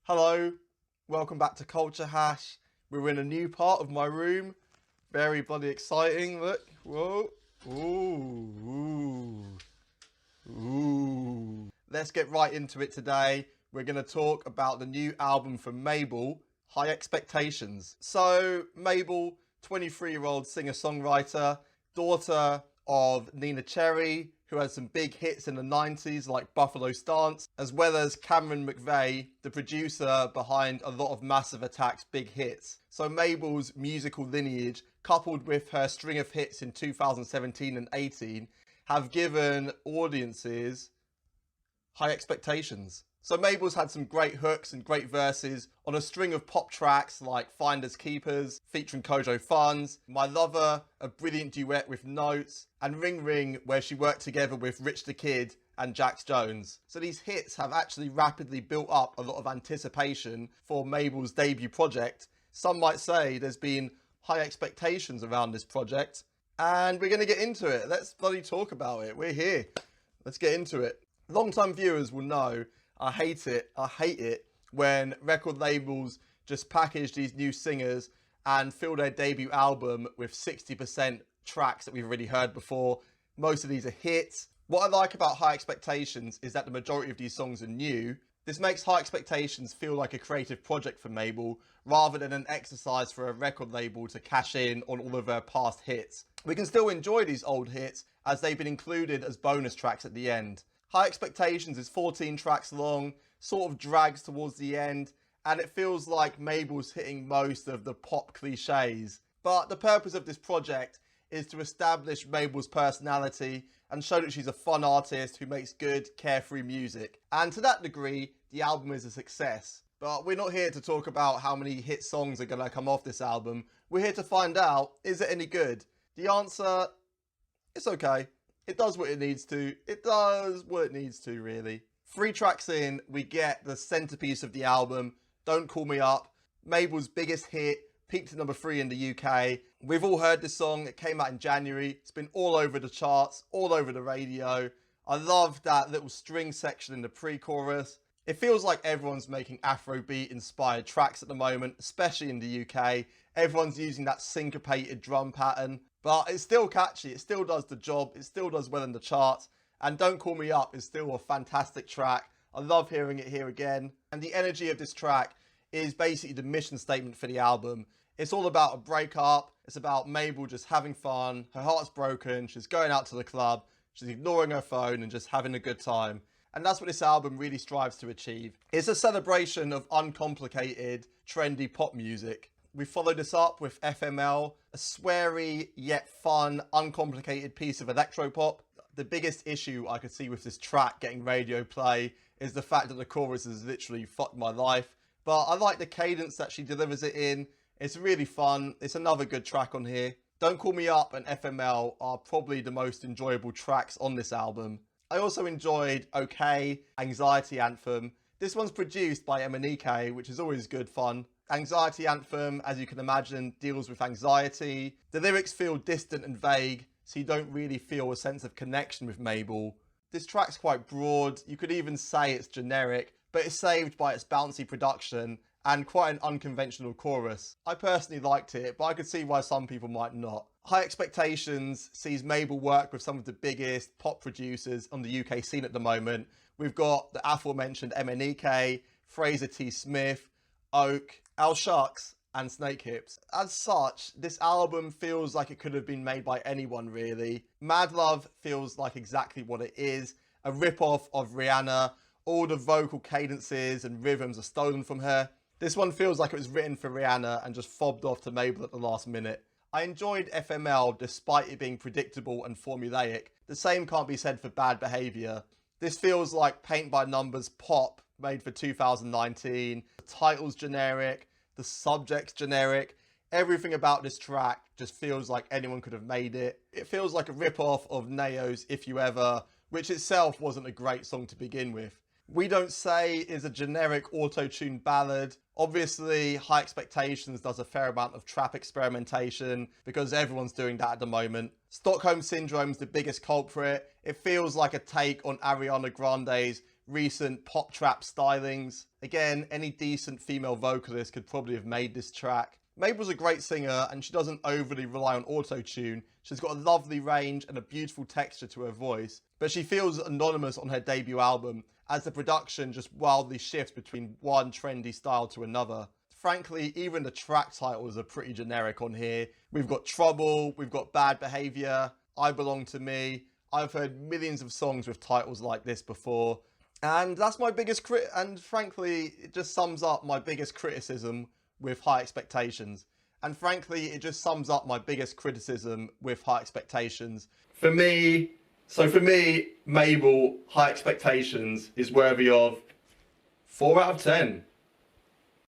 Hello, welcome back to Culture Hash. We're in a new part of my room. Very bloody exciting. Look, whoa, ooh, ooh. Let's get right into it today. We're going to talk about the new album from Mabel, High Expectations. So, Mabel, 23-year-old singer-songwriter, daughter of Nina Cherry, who had some big hits in the 90s like Buffalo Stance, as well as Cameron McVeigh, the producer behind a lot of Massive Attack's big hits. So Mabel's musical lineage, coupled with her string of hits in 2017 and 18, have given audiences high expectations. So Mabel's had some great hooks and great verses on a string of pop tracks like Finders Keepers, featuring Kojo Funds, My Lover, a brilliant duet with Notes, and Ring Ring, where she worked together with Rich the Kid and Jax Jones. So these hits have actually rapidly built up a lot of anticipation for Mabel's debut project. Some might say there's been high expectations around this project, and we're going to get into it. Let's bloody talk about it. We're here. Let's get into it. Long-time viewers will know I hate it when record labels just package these new singers and fill their debut album with 60% tracks that we've already heard before. Most of these are hits. What I like about High Expectations is that the majority of these songs are new. This makes High Expectations feel like a creative project for Mabel rather than an exercise for a record label to cash in on all of her past hits. We can still enjoy these old hits as they've been included as bonus tracks at the end. High Expectations is 14 tracks long, sort of drags towards the end, and it feels like Mabel's hitting most of the pop cliches. But the purpose of this project is to establish Mabel's personality and show that she's a fun artist who makes good, carefree music. And to that degree, the album is a success. But we're not here to talk about how many hit songs are going to come off this album. We're here to find out, is it any good? The answer, it's okay. It does what it needs to. It does what it needs to, really. 3 tracks in, we get the centerpiece of the album, Don't Call Me Up, Mabel's biggest hit, peaked at number 3 in the UK. We've all heard this song. It came out in January. It's been all over the charts, all over the radio. I love that little string section in the pre-chorus. It feels like everyone's making Afrobeat-inspired tracks at the moment, especially in the UK. Everyone's using that syncopated drum pattern. But it's still catchy, it still does the job, it still does well in the charts, and Don't Call Me Up is still a fantastic track. I love hearing it here again. And the energy of this track is basically the mission statement for the album. It's all about a breakup, it's about Mabel just having fun, her heart's broken, she's going out to the club, she's ignoring her phone and just having a good time. And that's what this album really strives to achieve. It's a celebration of uncomplicated, trendy pop music. We followed this up with FML, a sweary yet fun, uncomplicated piece of electropop. The biggest issue I could see with this track getting radio play is the fact that the chorus has literally fucked my life. But I like the cadence that she delivers it in. It's really fun. It's another good track on here. Don't Call Me Up and FML are probably the most enjoyable tracks on this album. I also enjoyed OK, Anxiety Anthem. This one's produced by MNEK, which is always good fun. Anxiety Anthem, as you can imagine, deals with anxiety. The lyrics feel distant and vague, so you don't really feel a sense of connection with Mabel. This track's quite broad, you could even say it's generic, but it's saved by its bouncy production and quite an unconventional chorus. I personally liked it, but I could see why some people might not. High Expectations sees Mabel work with some of the biggest pop producers on the UK scene at the moment. We've got the aforementioned MNEK, Fraser T. Smith, Oak, Al Shucks, and Snakehips. As such, this album feels like it could have been made by anyone really. Mad Love feels like exactly what it is, a rip-off of Rihanna. All the vocal cadences and rhythms are stolen from her. This one feels like it was written for Rihanna and just fobbed off to Mabel at the last minute. I enjoyed FML despite it being predictable and formulaic. The same can't be said for Bad Behaviour. This feels like paint-by-numbers pop made for 2019. The title's generic, the subject's generic. Everything about this track just feels like anyone could have made it. It feels like a rip-off of Neo's If You Ever, which itself wasn't a great song to begin with. We Don't Say is a generic auto-tuned ballad. Obviously, High Expectations does a fair amount of trap experimentation because everyone's doing that at the moment. Stockholm Syndrome's the biggest culprit. It feels like a take on Ariana Grande's recent pop trap stylings. Again, any decent female vocalist could probably have made this track. Mabel's a great singer and she doesn't overly rely on auto-tune. She's got a lovely range and a beautiful texture to her voice, but she feels anonymous on her debut album as the production just wildly shifts between one trendy style to another. Frankly, even the track titles are pretty generic on here. We've got Trouble, we've got Bad Behaviour, I Belong to Me. I've heard millions of songs with titles like this before. And that's my biggest and frankly, it just sums up my biggest criticism with High Expectations. And frankly, it just sums up my biggest criticism with High Expectations. For me, Mabel, High Expectations is worthy of 4 out of 10.